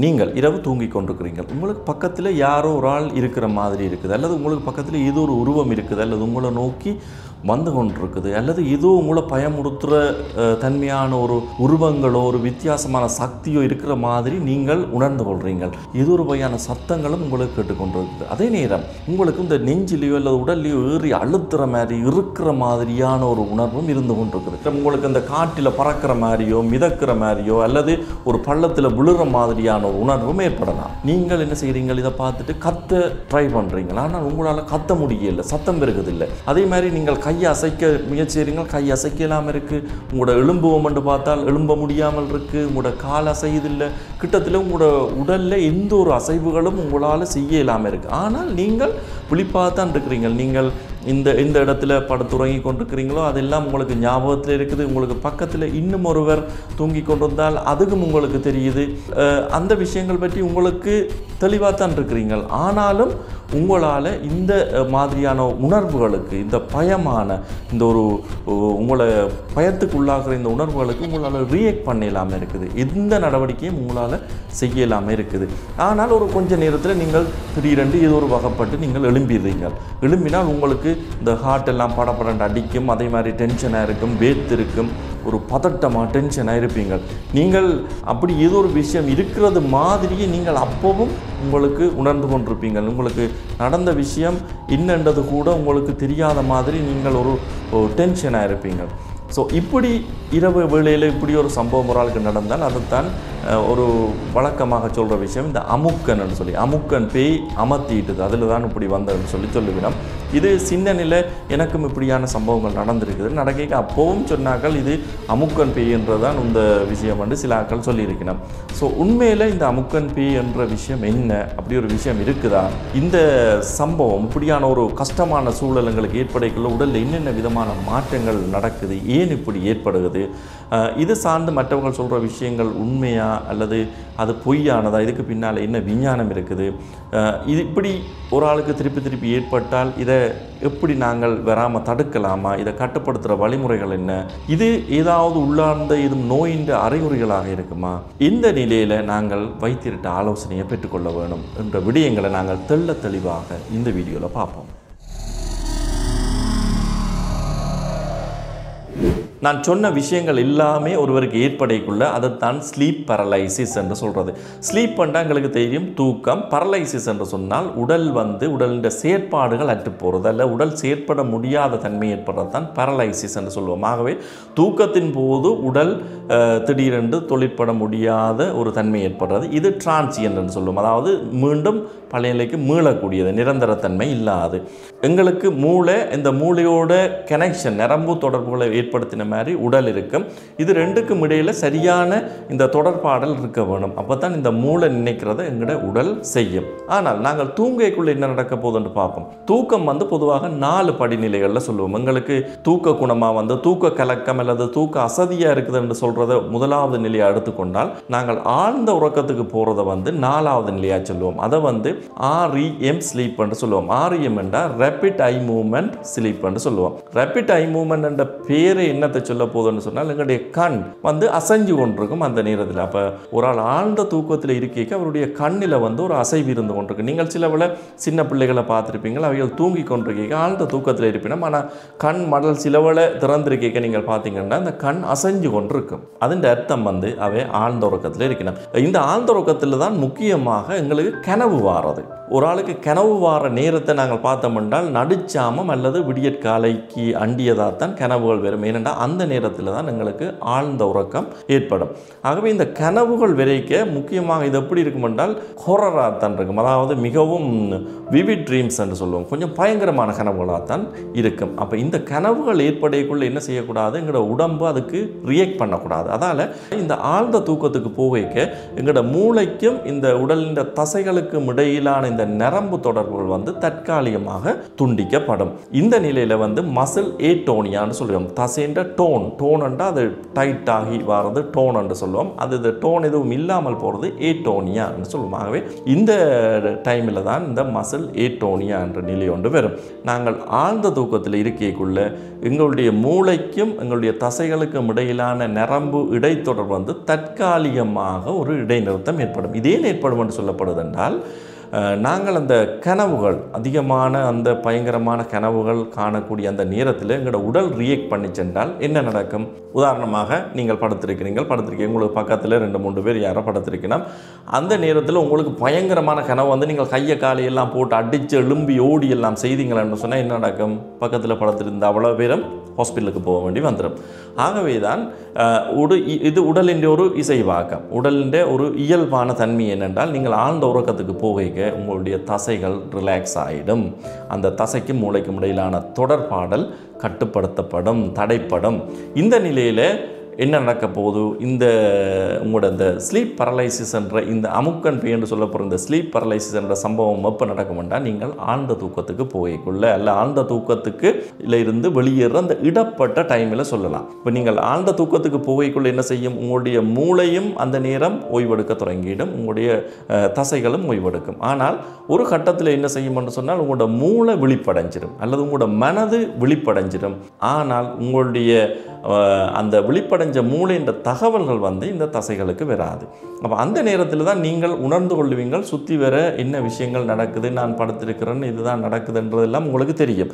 நீங்கள் இரவு தூங்கி கொண்டிருக்கிறீர்கள், உங்களுக்கு பக்கத்தில் யாரோ ஒரு ஆள் இருக்கிற மாதிரி இருக்குது, அல்லது உங்களுக்கு பக்கத்தில் ஏதோ ஒரு உருவம் இருக்குது, அல்லது உங்களை நோக்கி வந்து கொண்டிருக்குது, அல்லது ஏதோ உங்களை பயமுறுத்துகிற தன்மையான ஒரு உருவங்களோ ஒரு வித்தியாசமான சக்தியோ இருக்கிற மாதிரி நீங்கள் உணர்ந்து கொள்கிறீங்கள். ஏதோ ஒரு வகையான சத்தங்களும் உங்களுக்கு கேட்டுக்கொண்டிருக்குது. அதே நேரம் உங்களுக்கு இந்த நெஞ்சிலேயோ அல்லது உடல்லையோ ஏறி அழுத்துற மாதிரி இருக்கிற மாதிரியான ஒரு உணர்வும் இருந்து கொண்டிருக்குது. உங்களுக்கு இந்த காட்டில் பறக்கிற மாதிரியோ மிதக்கிற மாதிரியோ அல்லது ஒரு பள்ளத்தில் விழுற மாதிரியான ஒரு உணர்வும் ஏற்படலாம். நீங்கள் என்ன செய்கிறீங்க, இதை பார்த்துட்டு கத்த ட்ரை பண்ணுறீங்களா, ஆனால் உங்களால் கத்த முடியல, சத்தம் பெருகுதில்லை. அதே மாதிரி நீங்கள் கையை அசைக்க முயற்சி செய்கிறீங்க, கை அசைக்க இல்லாமல் இருக்குது. உங்களோட எலும்புவோம் என்று பார்த்தால் எழும்ப முடியாமல் இருக்குது. உங்களோட கால் அசையுதில்லை. கிட்டத்தில் உங்களோட உடலில் எந்த ஒரு அசைவுகளும் உங்களால் செய்ய இல்லாமல் இருக்குது. ஆனால் நீங்கள் விழிப்பாக தான் இருக்கிறீங்க. நீங்கள் இந்த இடத்துல படுத்துறங்கி கொண்டிருக்கிறீங்களோ அதெல்லாம் உங்களுக்கு ஞாபகத்தில் இருக்குது. உங்களுக்கு பக்கத்தில் இன்னும் ஒருவர் தூங்கி கொண்டிருந்தால் அதுக்கும் உங்களுக்கு தெரியுது. அந்த விஷயங்கள் பற்றி உங்களுக்கு தெளிவாக தான் இருக்கிறீங்கள். ஆனாலும் உங்களால் இந்த மாதிரியான உணர்வுகளுக்கு, இந்த பயமான இந்த ஒரு உங்களை பயத்துக்கு உள்ளாகிற இந்த உணர்வுகளுக்கு உங்களால் ரியாக்ட் பண்ண இல்லாமல் இருக்குது. எந்த நடவடிக்கையும் உங்களால் செய்ய இல்லாமல் இருக்குது. ஆனால் ஒரு கொஞ்ச நேரத்தில் நீங்கள் திடீரென்று ஏதோ ஒரு வகைப்பட்டு நீங்கள் எழும்பிடுறீங்கள். எழும்பினால் உங்களுக்கு இந்த ஹார்ட் எல்லாம் படப்படண்டு அடிக்கும். அதே மாதிரி டென்ஷனாக இருக்கும், வேத்து இருக்கும், ஒரு பதட்டமாக டென்ஷனாக இருப்பீங்கள். நீங்கள் அப்படி ஏதோ ஒரு விஷயம் இருக்கிறது மாதிரியே நீங்கள் அப்பவும் உங்களுக்கு உணர்ந்து கொண்டிருப்பீங்கள். உங்களுக்கு நடந்த விஷயம் என்னன்றது கூட உங்களுக்கு தெரியாத மாதிரி நீங்கள் ஒரு டென்ஷனாக இருப்பீங்கள். ஸோ இப்படி இரவு வேளையில் இப்படி ஒரு சம்பவம் ஒரு ஆளுக்கு நடந்தால் அதைத்தான் ஒரு வழக்கமாக சொல்கிற விஷயம் இந்த அமுக்கன்னு சொல்லி, அமுக்கன் பேய் அமர்த்திட்டுது, அதில் தான் இப்படி வந்ததுன்னு சொல்லிவிடும். இது சின்ன நிலை எனக்கும் இப்படியான சம்பவங்கள் நடந்திருக்குது. நடக்க அப்போவும் சொன்னார்கள் இது அமுக்கன் பேய் என்றதான் இந்த விஷயம் வந்து சில ஆட்கள் சொல்லியிருக்கணும். ஸோ உண்மையில் இந்த அமுக்கன் பேய் என்ற விஷயம் என்ன, அப்படி ஒரு விஷயம் இருக்குதா, இந்த சம்பவம் இப்படியான ஒரு கஷ்டமான சூழல்களுக்கு ஏற்படைக்குள்ள உடலில் என்னென்ன விதமான மாற்றங்கள் நடக்குது, ஏன் இப்படி ஏற்படுகிறது, இது சார்ந்து மற்றவர்கள் சொல்கிற விஷயங்கள் உண்மையா அல்லது அது பொய்யானதா, இதுக்கு பின்னால் என்ன விஞ்ஞானம் இருக்குது, இது இப்படி ஒரு ஆளுக்கு திருப்பி ஏற்பட்டால் இதை எப்படி நாங்கள் வராமல் தடுக்கலாமா, இதை கட்டுப்படுத்துகிற வழிமுறைகள் என்ன, இது ஏதாவது உள்ளார்ந்த இது நோயின் அறிகுறிகளாக இருக்குமா, இந்த நிலையில் நாங்கள் வைத்திருட்ட ஆலோசனையை பெற்றுக்கொள்ள வேணும் என்ற விடயங்களை நாங்கள் தெளிவாக இந்த வீடியோவில் பார்ப்போம். நான் சொன்ன விஷயங்கள் எல்லாமே ஒருவருக்கு ஏற்படைக்குள்ள அதைத்தான் ஸ்லீப் பரலைசிஸ் என்று சொல்கிறது. ஸ்லீப் பண்ணால் எங்களுக்கு தெரியும் தூக்கம், பரலைசிஸ் என்று சொன்னால் உடலின் செயற்பாடுகள் அற்று போகிறது, அல்ல உடல் செயற்பட முடியாத தன்மை ஏற்படுறது தான் பரலைசிஸ் என்று சொல்லுவோம். ஆகவே தூக்கத்தின் போது உடல் திடீரென்று தொழிற்பட முடியாத ஒரு தன்மை ஏற்படுறது. இது டிரான்சியன்ட் என்று சொல்லுவோம். அதாவது மீண்டும் பழைய நிலைக்கு மீளக்கூடியது, நிரந்தரத்தன்மை இல்லாது. எங்களுக்கு இந்த மூளையோட கனெக்ஷன், நரம்பு தொடர்புகளை ஏற்படுத்தின மாதிரி உடல் இருக்கும். இது ரெண்டுக்கும் இடையில் சரியான இந்த தொடர்பாடல் இருக்க வேணும். அப்போ தான் இந்த மூளை நினைக்கிறத எங்களோட உடல் செய்யும். ஆனால் நாங்கள் தூங்கைக்குள்ளே என்ன நடக்க போகுதுன்னு பார்ப்போம். தூக்கம் பொதுவாக 4 படிநிலைகளில் சொல்லுவோம். எங்களுக்கு தூக்க குணமாக தூக்க கலக்கம் அல்லது தூக்க அசதியாக இருக்குதுன்னு சொல்கிறத முதலாவது நிலையாக எடுத்துக்கொண்டால், நாங்கள் ஆழ்ந்த உறக்கத்துக்கு போகிறத 4வது நிலையாக சொல்லுவோம். அதை REM ஸ்லீப் என்று சொல்லுவோம். REM என்றால் ரேபிட் ஐ மூவ்மெண்ட் ஸ்லீப் என்று சொல்லுவோம். ரேபிட் ஐ மூவ்மெண்ட் என்ற பேரை என்னத்தை சொல்ல போதுன்னு சொன்னால், எங்களுடைய கண் அசைஞ்சு கொண்டிருக்கும் அந்த நேரத்தில். அப்போ ஒரு ஆள் ஆழ்ந்த தூக்கத்தில் இருக்க அவருடைய கண்ணில் ஒரு அசைவு இருந்து கொண்டிருக்கு. நீங்கள் சின்ன பிள்ளைகளை பார்த்துருப்பீங்க, அவைகள் தூங்கி கொண்டிருக்க ஆழ்ந்த தூக்கத்தில் இருப்பினும் ஆனால் கண் மடல் சிலவளை திறந்திருக்க நீங்கள் பார்த்தீங்கன்னா அந்த கண் அசைஞ்சு கொண்டிருக்கும். அதன் அர்த்தம் அவை ஆழ்ந்த உறக்கத்தில் இருக்கணும். இந்த ஆழ்ந்த உறக்கத்தில் தான் முக்கியமாக எங்களுக்கு கனவு வாரது. ஒரு ஆளுக்கு கனவு வார நேரத்தை நாங்கள் பார்த்தோம் என்றால் நடுச்சாமம் அல்லது விடியற்காலைக்கு அண்டியதாகத்தான் கனவுகள் வரும். ஏனென்றால் அந்த நேரத்தில் தான் எங்களுக்கு ஆழ்ந்த உறக்கம் ஏற்படும். ஆகவே இந்த கனவுகள் விரைக்க முக்கியமாக இது எப்படி இருக்கும் என்றால் ஹொரராகத்தான் இருக்கும். அதாவது மிகவும் விவிட் ட்ரீம்ஸ் என்று சொல்லுவோம். கொஞ்சம் பயங்கரமான கனவுகளாகத்தான் இருக்கும். அப்போ இந்த கனவுகள் ஏற்படைக்குள்ள என்ன செய்யக்கூடாது, எங்களோட உடம்பு அதுக்கு ரியாக்ட் பண்ணக்கூடாது. அதால் இந்த ஆழ்ந்த தூக்கத்துக்கு போகைக்க எங்களோட மூளைக்கும் இந்த உடலின் தசைகளுக்கும் இடையிலான இந்த நரம்பு தொடர்புகள் வந்து தற்காலிகமாக துண்டிக்கப்படும். இந்த நிலையில் வந்து மசில் ஏட்டோனியான்னு சொல்லுவோம். தசைன்ற டோன்ண்டா அது டைட் ஆகி வர்றது டோன் என்று சொல்லுவோம். அது டோன் எதுவும் இல்லாமல் போகிறது ஏட்டோனியான்னு சொல்லுவோம். ஆகவே இந்த டைமில் தான் இந்த மசில் ஏட்டோனியா என்ற நிலை ஒன்று வரும். நாங்கள் ஆழ்ந்த தூக்கத்தில் இருக்கைக்குள்ள எங்களுடைய மூளைக்கும் எங்களுடைய தசைகளுக்கும் இடையிலான நரம்பு இடைத்தொடர் வந்து தற்காலிகமாக ஒரு இடைநிறுத்தம் ஏற்படும். இதே ஏற்படும் என்று சொல்லப்படுது என்றால் நாங்கள் அந்த கனவுகள் அதிகமான அந்த பயங்கரமான கனவுகள் காணக்கூடிய அந்த நேரத்தில் எங்களோட உடல் ரியாக்ட் பண்ணி சென்றால் என்ன நடக்கும்? உதாரணமாக நீங்கள் படுத்திருக்கீங்க, உங்களுக்கு பக்கத்தில் 2-3 பேர் யாரோ படுத்திருக்கணும். அந்த நேரத்தில் உங்களுக்கு பயங்கரமான கனவு வந்து நீங்கள் கையை காலையெல்லாம் போட்டு அடித்து எழும்பி ஓடி எல்லாம் செய்தீங்களான்னு சொன்னால் என்ன நடக்கும்? பக்கத்தில் படுத்திருந்த அவ்வளோ பேரும் ஹாஸ்பிட்டலுக்கு போக வேண்டி வந்துடும். ஆகவே தான் இது உடலின் ஒரு இசைவாக்கம், உடலின் ஒரு இயல்பான தன்மை என்னென்றால் நீங்கள் ஆழ்ந்த உறக்கத்துக்கு போக உங்களுடைய தசைகள் ரிலாக்ஸ் ஆகிடும். அந்த தசைக்கும் மூளைக்கும் இடையிலான தொடர்பாடல் கட்டுப்படுத்தப்படும், தடைப்படும். இந்த நிலையில் என்ன நடக்க போகுது? உங்களோட இந்த ஸ்லீப் பரலைசிஸ் என்ற இந்த அமுக்கன் பேய் என்று சொல்லப்படுற இந்த ஸ்லீப் பரலைசிஸ் என்ற சம்பவம் எப்போ நடக்கும்னா நீங்கள் ஆழ்ந்த தூக்கத்துக்கு போய்க்குள்ள அல்ல ஆழ்ந்த தூக்கத்துக்கு இருந்து வெளியேற அந்த இடப்பட்ட டைமில் சொல்லலாம். இப்போ நீங்கள் ஆழ்ந்த தூக்கத்துக்கு போய்க்குள்ள என்ன செய்யும்? உங்களுடைய மூளையும் அந்த நேரம் ஓய்வெடுக்க தொடங்கிடும், உங்களுடைய தசைகளும் ஓய்வெடுக்கும். ஆனால் ஒரு கட்டத்தில் என்ன செய்யும் என்று சொன்னால் உங்களோட மூளை விழிப்படைஞ்சிடும் அல்லது உங்களோட மனது விழிப்படைஞ்சிடும். ஆனால் உங்களுடைய அந்த விழிப்படைஞ்ச மூளைன்ற தகவல்கள் வந்து இந்த தசைகளுக்கு வராது. அப்போ அந்த நேரத்தில் தான் நீங்கள் உணர்ந்து கொள்வீங்கள், சுற்றி வர என்ன விஷயங்கள் நடக்குது, நான் படுத்திருக்கிறேன்னு இதுதான் நடக்குதுன்றதெல்லாம் உங்களுக்கு தெரியும்.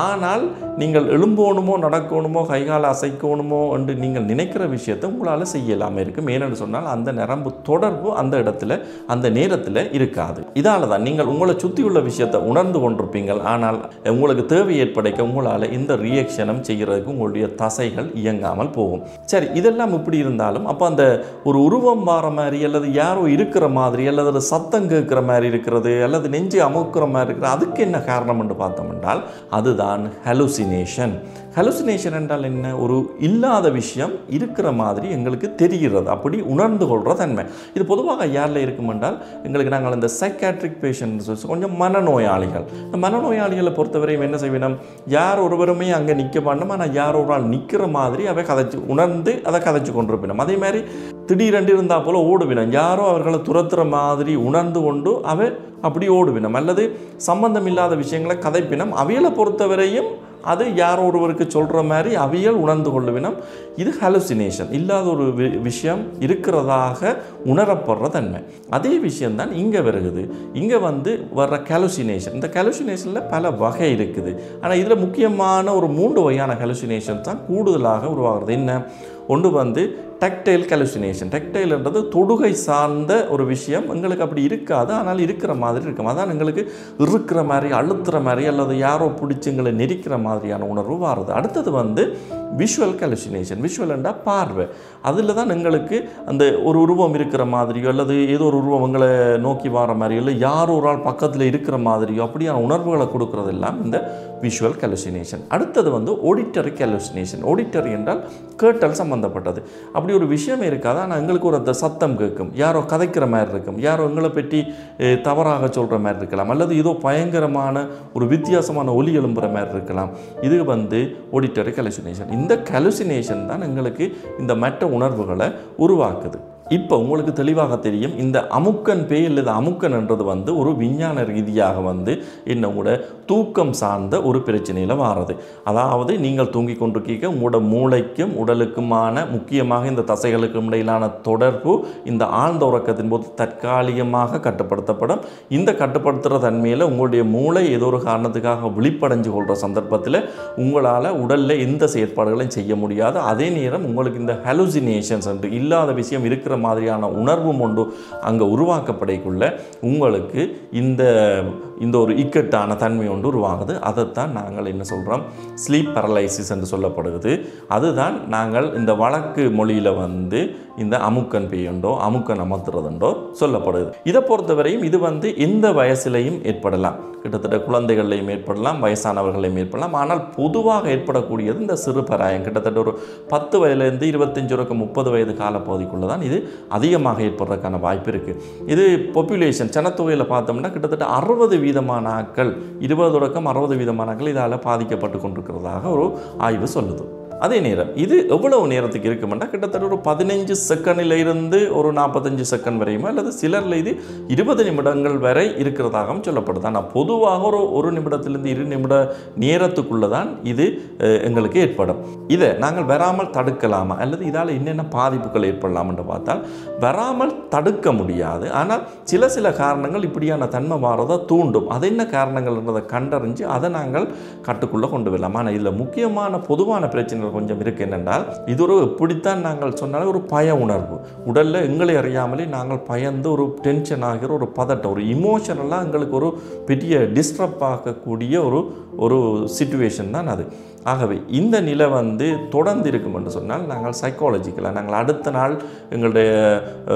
ஆனால் நீங்கள் எழும்போணுமோ நடக்கணுமோ கைகால அசைக்கணுமோ என்று நீங்கள் நினைக்கிற விஷயத்தை உங்களால் செய்யலாமல் இருக்கும். ஏனென்று சொன்னால் அந்த நரம்பு தொடர்பு அந்த இடத்துல அந்த நேரத்தில் இருக்காது. இதால் தான் நீங்கள் உங்களை சுற்றி உள்ள விஷயத்தை உணர்ந்து கொண்டிருப்பீங்கள். ஆனால் உங்களுக்கு தேவை ஏற்படைக்க உங்களால் இந்த ரியாக்ஷனும் செய்கிறதுக்கு உங்களுடைய தசைகள் இயங்காமல் போகும். சரி, இதெல்லாம் இப்படி இருந்தாலும் அப்போ அந்த ஒரு உருவம் வார மாதிரி அல்லது யாரோ இருக்கிற மாதிரி அல்லது சத்தம் கேட்குற மாதிரி இருக்கிறது அல்லது நெஞ்சு அமுக்கிற மாதிரி இருக்கிறது, அதுக்கு என்ன காரணம் என்று பார்த்தோம் என்றால் அதுதான் ஹலுசினேஷன். ஹலுசினேஷன் என்றால் என்ன? ஒரு இல்லாத விஷயம் இருக்கிற மாதிரி எங்களுக்கு தெரிகிறது, அப்படி உணர்ந்து கொள்கிற தன்மை. இது பொதுவாக யாரில் இருக்கும் என்றால் எங்களுக்கு நாங்கள் இந்த சைக்காட்ரிக் பேஷண்ட் கொஞ்சம் மனநோயாளிகள். இந்த மனநோயாளிகளை பொறுத்தவரையும் என்ன செய்யணும்? யார் ஒருவருமே அங்கே நிற்க மாட்டோம், ஆனால் யார் ஒரு ஆள் நிற்கிற மாதிரி அவை கதைச்சு உணர்ந்து அதை கதைச்சு கொண்டிருப்பினோம். அதே மாதிரி திடீரென்று இருந்தால் போல் ஓடுவினோம், யாரோ அவர்களை துரத்துற மாதிரி உணர்ந்து கொண்டு அவை அப்படி ஓடுவினோம். அல்லது சம்பந்தம் இல்லாத விஷயங்களை கதைப்பினம். அவைகளை பொறுத்தவரையும் அது யாரோ ஒருவருக்கு சொல்கிற மாதிரி அவியல் உணர்ந்து கொள்ளுவினம். இது ஹலுசினேஷன், இல்லாத ஒரு விஷயம் இருக்கிறதாக உணரப்படுற தன்மை. அதே விஷயம்தான் இங்கே வருகுது. இங்கே வந்து வர்ற ஹலுசினேஷன், இந்த ஹலுசினேஷனில் பல வகை இருக்குது. ஆனால் இதில் முக்கியமான ஒரு 3 வகையான ஹலுசினேஷன் தான் கூடுதலாக உருவாகிறது. என்ன? ஒன்று வந்து டெக்டைல் ஹலுசினேஷன். டெக்டைல்ன்றது தொடுகை சார்ந்த ஒரு விஷயம். எங்களுக்கு அப்படி இருக்காது, ஆனால் இருக்கிற மாதிரி இருக்கும். அதான் எங்களுக்கு இருக்கிற மாதிரி, அழுத்துற மாதிரி அல்லது யாரோ பிடிச்சி எங்களை நெரிக்கிற மாதிரியான உணர்வு வருது. அடுத்தது வந்து விஷுவல் ஹலுசினேஷன். விஷுவல்ண்டா பார்வை. அதில் தான் எங்களுக்கு அந்த ஒரு உருவம் இருக்கிற மாதிரியோ அல்லது ஏதோ ஒரு உருவம் எங்களை நோக்கி வர மாதிரியோ இல்லை யாரோ ஒரு ஆள் பக்கத்தில் இருக்கிற மாதிரியோ அப்படியான உணர்வுகளை கொடுக்கறதெல்லாம் இந்த விஷுவல் ஹலுசினேஷன். அடுத்தது வந்து ஆடிட்டரி ஹலுசினேஷன். ஆடிட்டரி என்றால் கேட்டல் சம்பந்தப்பட்டது. அப்படி ஒரு விஷயமே இருக்காது, ஆனால் எங்களுக்கு ஒரு அந்த சத்தம் கேட்கும், யாரோ கதைக்கிற மாதிரி இருக்கும், யாரோ எங்களை பற்றி தவறாக சொல்கிற மாதிரி இருக்கலாம், அல்லது ஏதோ பயங்கரமான ஒரு வித்தியாசமான ஒலி எழும்புற மாதிரி இருக்கலாம். இது வந்து ஆடிட்டரி ஹலுசினேஷன். இந்த ஹலுசினேஷன் தான் எங்களுக்கு இந்த மற்ற உணர்வுகளை உருவாக்குது. இப்போ உங்களுக்கு தெளிவாக தெரியும், இந்த அமுக்கன் பேய் அல்லது அமுக்கன் என்றது வந்து ஒரு விஞ்ஞான ரீதியாக வந்து என்னோட தூக்கம் சார்ந்த ஒரு பிரச்சனையில் வாரது. அதாவது நீங்கள் தூங்கி கொண்டிருக்கீங்க, உங்களோட மூளைக்கும் உடலுக்குமான முக்கியமாக இந்த தசைகளுக்கும் இடையிலான தொடர்பு இந்த ஆழ்ந்த உறக்கத்தின் போது தற்காலிகமாக கட்டுப்படுத்தப்படும். இந்த கட்டுப்படுத்துகிற தன்மையில் உங்களுடைய மூளை ஏதோ ஒரு காரணத்துக்காக விழிப்படைஞ்சு கொள்கிற சந்தர்ப்பத்தில் உங்களால் உடலில் எந்த செயற்பாடுகளையும் செய்ய முடியாது. அதே நேரம் உங்களுக்கு இந்த ஹலுசினேஷன்ஸ் என்று இல்லாத விஷயம் இருக்கிற மாதிரியான உணர்வும் ஒன்று அங்கே உருவாக்கப்படைக்குள்ள உங்களுக்கு இந்த ஒரு இக்கட்டான தன்மை ஒன்று உருவாகுது. அதைத்தான் நாங்கள் என்ன சொல்கிறோம்? ஸ்லீப் பரலைசிஸ் என்று சொல்லப்படுகிறது. அதுதான் நாங்கள் இந்த வழக்கு மொழியில் வந்து இந்த அமுக்கன் பேயுண்டோ அமுக்கன் அமர்த்துறதுண்டோ சொல்லப்படுது. இதை பொறுத்தவரையும் இது வந்து எந்த வயசிலையும் ஏற்படலாம், கிட்டத்தட்ட குழந்தைகளையும் ஏற்படலாம், வயசானவர்களையும் ஏற்படலாம். ஆனால் பொதுவாக ஏற்படக்கூடியது இந்த சிறு பராயம், கிட்டத்தட்ட ஒரு 10 வயதிலிருந்து 25 30 வயது காலப்பகுதிக்குள்ளே தான் இது அதிகமாக ஏற்படுறதுக்கான வாய்ப்பு இருக்குது. இது பாப்புலேஷன் ஜனத்தொகையில் பார்த்தோம்னா கிட்டத்தட்ட 60% ஆட்கள் 20 தொடக்கம் 60% ஆட்கள் இதால் பாதிக்கப்பட்டு கொண்டிருக்கிறதாக ஒரு ஆய்வு சொல்லுது. அதே நேரம் இது எவ்வளவு நேரத்துக்கு இருக்குமெண்டா கிட்டத்தட்ட ஒரு 15 செகண்டில் இருந்து ஒரு 45 செகண்ட் வரையுமா அல்லது சிலரில் இது 20 நிமிடங்கள் வரை இருக்கிறதாகவும் சொல்லப்படுது. ஆனால் பொதுவாக ஒரு நிமிடத்திலிருந்து 2 நிமிட நேரத்துக்குள்ளே தான் இது எங்களுக்கு ஏற்படும். இதை நாங்கள் வராமல் தடுக்கலாமா அல்லது இதால் என்னென்ன பாதிப்புகள் ஏற்படலாம் என்று பார்த்தால் வராமல் தடுக்க முடியாது. ஆனால் சில காரணங்கள் இப்படியான தன்மை மாறதை தூண்டும். அது என்ன காரணங்கள்ன்றதை கண்டறிஞ்சு அதை நாங்கள் கட்டுக்குள்ளே கொண்டு வரலாம். ஆனால் இதில் முக்கியமான பொதுவான பிரச்சனை கொஞ்சம் இருக்குது. என்னென்றால் இது ஒரு எப்படித்தான் நாங்கள் சொன்னாலும் ஒரு பய உணர்வு உடலில் எங்களை அறியாமலே நாங்கள் பயந்து ஒரு டென்ஷன் ஆகிற ஒரு பதட்டம் ஒரு இமோஷனலாக எங்களுக்கு ஒரு பெரிய டிஸ்டர்ப் ஆகக்கூடிய ஒரு சிச்சுவேஷன் தான் அது. ஆகவே இந்த நிலை தொடர்ந்து இருக்கும் என்று சொன்னால் நாங்கள் சைக்காலஜிக்கலாக நாங்கள் அடுத்த நாள் எங்களுடைய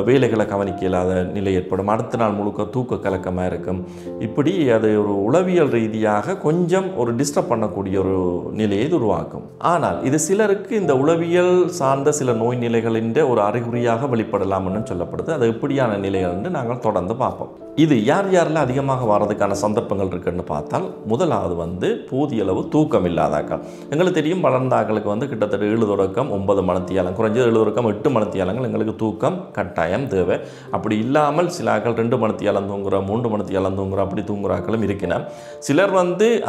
வேலைகளை கவனிக்க இல்லாத நிலை ஏற்படும். அடுத்த நாள் முழுக்க தூக்க கலக்கமாக இருக்கும். இப்படி அது ஒரு உளவியல் ரீதியாக கொஞ்சம் ஒரு டிஸ்டர்ப் பண்ணக்கூடிய ஒரு நிலையை உருவாக்கும். ஆனால் இது சிலருக்கு இந்த உளவியல் சார்ந்த சில நோய் நிலைகளின் ஒரு அறிகுறியாக வெளிப்படலாம்னு சொல்லப்படுது. அது எப்படியான நிலைகள் என்று நாங்கள் தொடர்ந்து பார்ப்போம். இது யாரில் அதிகமாக வர்றதுக்கான சந்தர்ப்பங்கள் இருக்குன்னு பார்த்தால் முதலாவது போதிய அளவு தூக்கம் இல்லாதாக்கள். எங்களுக்கு தெரியும் வளர்ந்த ஆக்களுக்கு கிட்டத்தட்ட 7 தொடக்கம் 9 மணித்தியாலம் குறைஞ்சது 7 தொடக்கம் 8 மணித்தியாலங்கள் எங்களுக்கு தூக்கம் கட்டாயம் தேவை. அப்படி இல்லாமல் சில ஆக்கள் 2 மணித்தியாலம் தூங்குற 3 மணித்தியாலம் தூங்குற அப்படி தூங்குற ஆக்களும் இருக்கிறார். சிலர்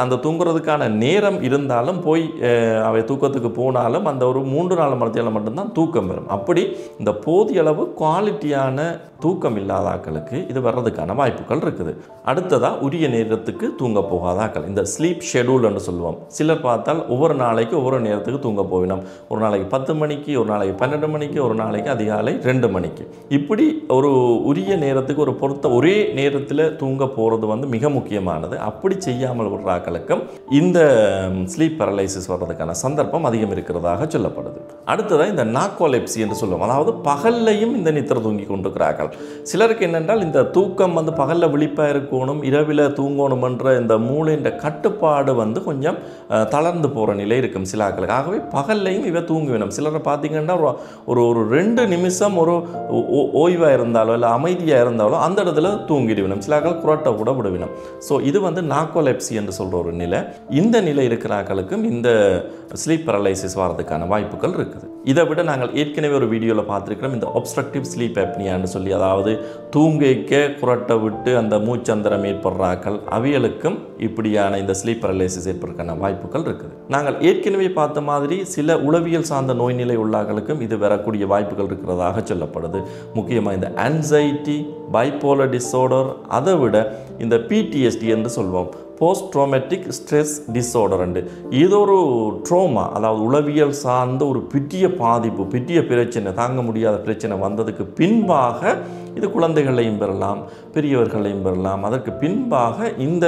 அந்த தூங்குறதுக்கான நேரம் இருந்தாலும் போய் அவை தூக்கத்துக்கு போனாலும் அந்த ஒரு 3-4 மணித்தியாலம் மட்டும்தான் தூக்கம் வரும். அப்படி இந்த போதிய அளவு குவாலிட்டியான தூக்கம் இல்லாத ஆக்களுக்கு இது வர்றதுக்கான வாய்ப்புகள் இருக்குது. அடுத்ததாக உரிய நேரத்துக்கு தூங்க போகாத ஆக்கள் இந்த ஸ்லீப் ஷெடியூல் என்று சொல்லுவோம். சிலர் பார்த்தால் ஒவ்வொரு நாளைக்கு ஒவ்வொரு நேரத்துக்கு தூங்க போவினோம். ஒரு நாளைக்கு 10 மணிக்கு, ஒரு நாளைக்கு 12 மணிக்கு, ஒரு நாளைக்கு அதிகாலை 2 மணிக்கு. இப்படி ஒரு உரிய நேரத்துக்கு ஒரு ஒரே நேரத்தில் தூங்க போகிறது மிக முக்கியமானது. அப்படி செய்யாமல் விடுற ஆக்களுக்கும் இந்த ஸ்லீப் பேரலைசிஸ் வர்றதுக்கான சந்தர்ப்பம் அதிகம் இருக்கிறதாக சொல்லப்படுது. அடுத்ததாக இந்த நார்கோலெப்சி என்று சொல்லுவோம். அதாவது பகல்லையும் இந்த நித்திரை தூங்கி கொண்டிருக்கிறார்கள். சிலருக்கு என்னென்றால் இந்த தூக்கம் பகலில் விழிப்பாக இருக்கணும், இரவில் தூங்கணுமென்ற இந்த மூளைன்ற கட்டுப்பாடு கொஞ்சம் தளர்ந்து போகிற நிலை இருக்கும் சில ஆக்களுக்கு. ஆகவே பகல்லையும் இவை தூங்கி வேணும். சிலரை பார்த்தீங்கன்னா ஒரு 2 நிமிஷம் ஒரு ஓய்வாக இருந்தாலோ இல்லை அமைதியாக இருந்தாலோ அந்த இடத்துல தூங்கிடு வேணும். சில ஆக்கள் குரட்டை கூட விட வேணும். ஸோ இது நார்கோலெப்சி என்று சொல்கிற ஒரு நிலை. இந்த நிலை இருக்கிற ஆக்களுக்கும் இந்த ஸ்லீப் பேரலைசிஸ் வரதுக்கான வாய்ப்புகள் இருக்குது. இதை விட நாங்கள் ஏற்கனவே ஒரு வீடியோவில் பார்த்துருக்கிறோம் இந்த ஒப்ஸ்ட்ரக்டிவ் ஸ்லீப் அப்னியான்னு சொல்லி, அதாவது தூங்கிக்க குரட்டை விட்டு அந்த மூச்சந்திரம் ஏற்படுறாக்கள் அவைகளுக்கும் இப்படியான இந்த ஸ்லீப் பேரலைசிஸ் ஏற்படுறதுக்கான வாய்ப்புகள் இருக்குது. நாங்கள் ஏற்கனவே பார்த்த மாதிரி சில உளவியல் சார்ந்த நோய் நிலை உள்ளாக்களுக்கும் இது வரக்கூடிய வாய்ப்புகள் இருக்கிறதாக சொல்லப்படுது. முக்கியமாக இந்த ஆன்சைட்டி, பைபோலர் டிஸார்டர், அதை விட இந்த PTSD என்று சொல்வோம், போஸ்ட் ட்ரோமேட்டிக் ஸ்ட்ரெஸ் டிஸார்டர். இது ஒரு ட்ரோமா, அதாவது உளவியல் சார்ந்த ஒரு பெரிய பாதிப்பு, பெரிய பிரச்சனை, தாங்க முடியாத பிரச்சனை வந்ததுக்கு பின்பாக இது குழந்தைகளையும் பெறலாம், பெரியவர்களையும் பெறலாம். அதற்கு பின்பாக இந்த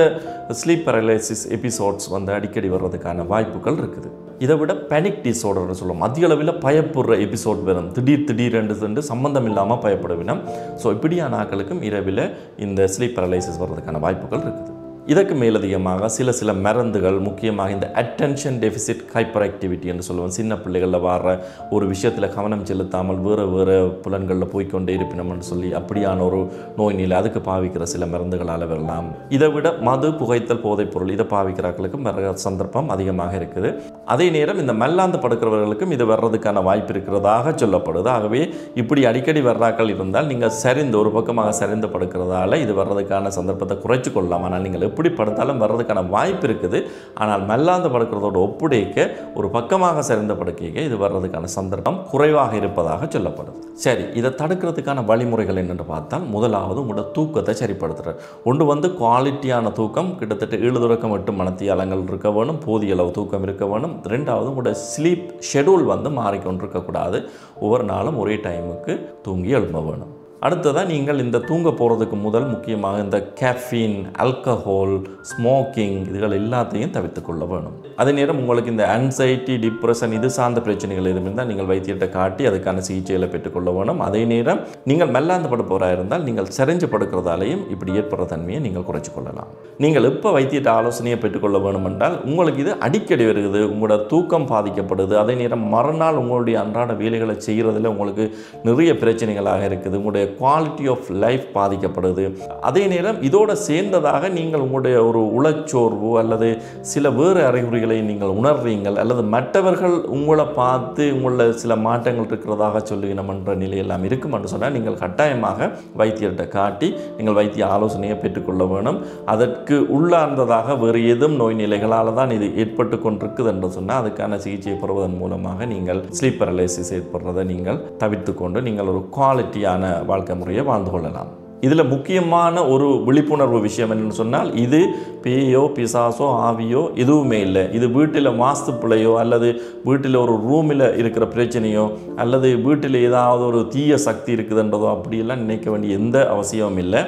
ஸ்லீப் பேரலைசிஸ் எபிசோட்ஸ் அடிக்கடி வர்றதுக்கான வாய்ப்புகள் இருக்குது. இதை விட பேனிக் டிஸார்டர்னு சொல்லுவோம். அதிக அளவில் பயப்படுற எபிசோட் வரும், திடீரென்று சம்பந்தம் இல்லாமல் பயப்படுவினம். ஸோ இப்படியான ஆட்களுக்கும் இரவில் இந்த ஸ்லீப் பேரலைசிஸ் வர்றதுக்கான வாய்ப்புகள் இருக்குது. இதற்கு மேலதிகமாக சில மருந்துகள், முக்கியமாக இந்த அட்டென்ஷன் டெஃபிசிட் ஹைப்பர் ஆக்டிவிட்டி என்று சொல்லுவோம். சின்ன பிள்ளைகளில் வர ஒரு விஷயத்தில் கவனம் செலுத்தாமல் வேறு புலன்களில் போய்கொண்டே இருப்பினோம்னு சொல்லி அப்படியான ஒரு நோய் நிலை, அதுக்கு பாவிக்கிற சில மருந்துகளால் வரலாம். இதை விட மது, புகைத்தல், போதைப்பொருள் இதை பாவிக்கிறார்களுக்கும் வர சந்தர்ப்பம் அதிகமாக இருக்குது. அதே நேரம் இந்த மல்லாந்து படுக்கிறவர்களுக்கும் இது வர்றதுக்கான வாய்ப்பு இருக்கிறதாக சொல்லப்படுது. ஆகவே இப்படி அடிக்கடி வர்றாக்கள் இருந்தால் நீங்கள் சரிந்து ஒரு பக்கமாக சரிந்து படுக்கிறதால இது வர்றதுக்கான சந்தர்ப்பத்தை குறைச்சி கொள்ளலாம். ஆனால் நீங்கள் எப்படி படுத்தாலும் வர்றதுக்கான வாய்ப்பு இருக்குது. ஆனால் மல்லாந்து படுக்கிறதோடு ஒப்புடைக்க ஒரு பக்கமாக சரிந்த படுக்கைக்கு இது வர்றதுக்கான சந்தர்ப்பம் குறைவாக இருப்பதாக சொல்லப்படுது. சரி, இதை தடுக்கிறதுக்கான வழிமுறைகள் என்னென்று பார்த்தால் முதலாவது உங்களோட தூக்கத்தை சரிப்படுத்துகிற ஒன்று குவாலிட்டியான தூக்கம், கிட்டத்தட்ட 7 தொடக்கம் 8 மணித்தியாலங்கள் இருக்க வேணும், போதிய அளவு தூக்கம் இருக்க வேணும். ரெண்டாவது உங்களோட ஸ்லீப் ஷெடியூல் மாறிக்கொண்டிருக்கக்கூடாது, ஒவ்வொரு நாளும் ஒரே டைமுக்கு தூங்கி எழும்ப வேணும். அடுத்ததாக நீங்கள் இந்த தூங்க போகிறதுக்கு முதல் முக்கியமாக இந்த கேஃபீன், ஆல்கஹால், ஸ்மோக்கிங் இதுகள் எல்லாத்தையும் தவிர்த்து கொள்ள வேணும். அதே நேரம் உங்களுக்கு இந்த ஆன்சைட்டி, டிப்ரெஷன் இது சார்ந்த பிரச்சனைகள் எதுவும் இருந்தால் நீங்கள் வைத்தியத்தை காட்டி அதுக்கான சிகிச்சைகளை பெற்றுக்கொள்ள வேணும். அதே நேரம் நீங்கள் மெல்லாந்து படுப்பவராக இருந்தால் நீங்கள் செறிஞ்சு படுக்கிறதாலையும் இப்படி ஏற்படுற தன்மையை நீங்கள் குறைச்சி கொள்ளலாம். நீங்கள் எப்போ வைத்தியத்தை ஆலோசனையை பெற்றுக்கொள்ள வேணும் என்றால் உங்களுக்கு இது அடிக்கடி வருகிறது, உங்களோட தூக்கம் பாதிக்கப்படுது, அதே நேரம் மறுநாள் உங்களுடைய அன்றாட வேலைகளை செய்கிறதுல உங்களுக்கு நிறைய பிரச்சனைகளாக இருக்குது, உங்களுடைய குவாலிட்டி ஆஃப் லைஃப் பாதிக்கப்படுது. அதே நேரம் இதோட சேர்ந்ததாக நீங்கள் உங்களுடைய ஒரு உளச்சோர்வு அல்லது சில வேறு அறிகுறிகளை நீங்கள் உணர்றீங்கள் அல்லது மற்றவர்கள் உங்களை பார்த்து உங்களில் சில மாற்றங்கள் இருக்கிறதாக சொல்லுகிறோம் என்ற நிலையெல்லாம் இருக்கும் என்று சொன்னால் நீங்கள் கட்டாயமாக வைத்தியர்கிட்ட காட்டி நீங்கள் வைத்திய ஆலோசனையை பெற்றுக்கொள்ள வேணும். அதற்கு உள்ளார்ந்ததாக வேறு ஏதும் நோய் நிலைகளால் தான் இது ஏற்பட்டு கொண்டிருக்குது என்று சொன்னால் அதுக்கான சிகிச்சை பெறுவதன் மூலமாக நீங்கள் ஸ்லீப் பேரலைசிஸ் ஏற்படுறதை நீங்கள் தவிர்த்து கொண்டு நீங்கள் ஒரு குவாலிட்டியான வாழ்க்கை முறையை வாழ்ந்து கொள்ளலாம். இதில் முக்கியமான ஒரு விழிப்புணர்வு விஷயம் என்னென்னு சொன்னால் இது பேயோ பிசாசோ ஆவியோ எதுவுமே இல்லை. இது வீட்டில் வாஸ்து பிழையோ அல்லது வீட்டில் ஒரு ரூமில் இருக்கிற பிரச்சனையோ அல்லது வீட்டில் ஏதாவது ஒரு தீய சக்தி இருக்குதுன்றதோ அப்படியெல்லாம் நினைக்க வேண்டிய எந்த அவசியமும் இல்லை.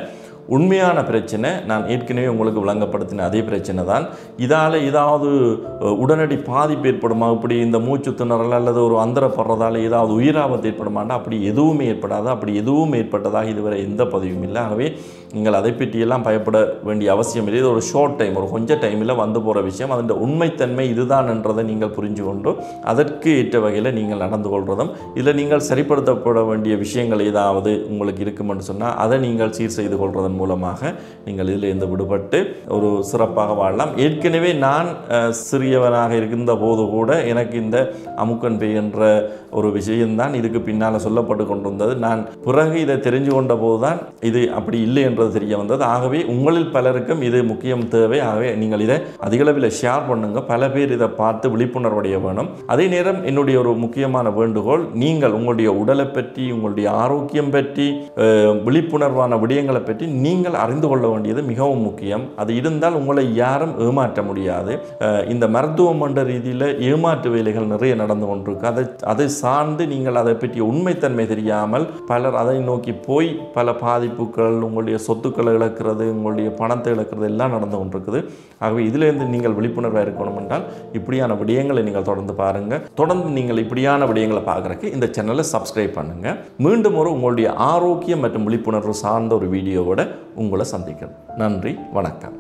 உண்மையான பிரச்சனை நான் ஏற்கனவே உங்களுக்கு விளங்கப்படுத்தின அதே பிரச்சனை தான். இதால் ஏதாவது உடனடி பாதிப்பு ஏற்படுமா, இப்படி இந்த மூச்சு திணறல் அல்லது ஒரு அந்தரப்படுறதால ஏதாவது உயிராபத்து ஏற்படுமாண்டா அப்படி எதுவுமே ஏற்படாது. அப்படி எதுவும் ஏற்பட்டதாக இதுவரை எந்த பதிவும் இல்லை. ஆகவே நீங்கள் அதை பற்றியெல்லாம் பயப்பட வேண்டிய அவசியம் இல்லை. இது ஒரு ஷார்ட் டைம், ஒரு கொஞ்சம் டைமில் வந்து போகிற விஷயம். அதன் உண்மைத்தன்மை இதுதான் என்றதை நீங்கள் புரிஞ்சு கொண்டு அதற்கு ஏற்ற வகையில் நீங்கள் நடந்து கொள்வதும் இதில் நீங்கள் சரிப்படுத்தப்பட வேண்டிய விஷயங்கள் ஏதாவது உங்களுக்கு இருக்குமென்று சொன்னால் அதை நீங்கள் சீர் செய்து கொள்வதன் மூலமாக நீங்கள் இதில் இருந்து விடுபட்டு ஒரு சிறப்பாக வாழலாம். ஏற்கனவே நான் சிறியவனாக இருந்த போது கூட எனக்கு இந்த அமுக்கன் பேய் என்ற ஒரு விஷயம்தான் இதுக்கு பின்னால் சொல்லப்பட்டு கொண்டிருந்தது. நான் பிறகு இதை தெரிஞ்சு கொண்ட போது தான் இது அப்படி இல்லை என்றது தெரிய வந்தது. ஆகவே உங்களில் பலருக்கும் இது முக்கியம் தேவை. ஆகவே நீங்கள் இதை அதிகளவில் ஷேர் பண்ணுங்க. பல பேர் இதை பார்த்து விழிப்புணர்வடைய வேணும். அதே நேரம் என்னுடைய ஒரு முக்கியமான வேண்டுகோள், நீங்கள் உங்களுடைய உடலை பற்றி உங்களுடைய ஆரோக்கியம் பற்றி விழிப்புணர்வான விடயங்களை பற்றி நீங்கள் அறிந்து கொள்ள வேண்டியது மிகவும் முக்கியம். அது இருந்தால் உங்களை யாரும் ஏமாற்ற முடியாது. இந்த மருத்துவம் என்ற ரீதியில் ஏமாற்று வேலைகள் நிறைய நடந்து கொண்டிருக்கு. அதை சார்ந்து நீங்கள் அதை பற்றிய உண்மைத்தன்மை தெரியாமல் பலர் அதை நோக்கி போய் பல பாதிப்புகள், உங்களுடைய சொத்துக்களை இழக்கிறது, உங்களுடைய பணத்தை இழக்கிறது எல்லாம் நடந்து கொண்டிருக்குது. ஆகவே இதிலிருந்து நீங்கள் விழிப்புணர்வாக இருக்கணும் என்றால் இப்படியான விடயங்களை நீங்கள் தொடர்ந்து பாருங்கள். தொடர்ந்து நீங்கள் இப்படியான விடயங்களை பார்க்குறக்கு இந்த சேனலை சப்ஸ்கிரைப் பண்ணுங்கள். மீண்டும் ஒரு உங்களுடைய ஆரோக்கியம் மற்றும் விழிப்புணர்வு சார்ந்த ஒரு வீடியோவோட உங்களை சந்திக்கிறேன். நன்றி, வணக்கம்.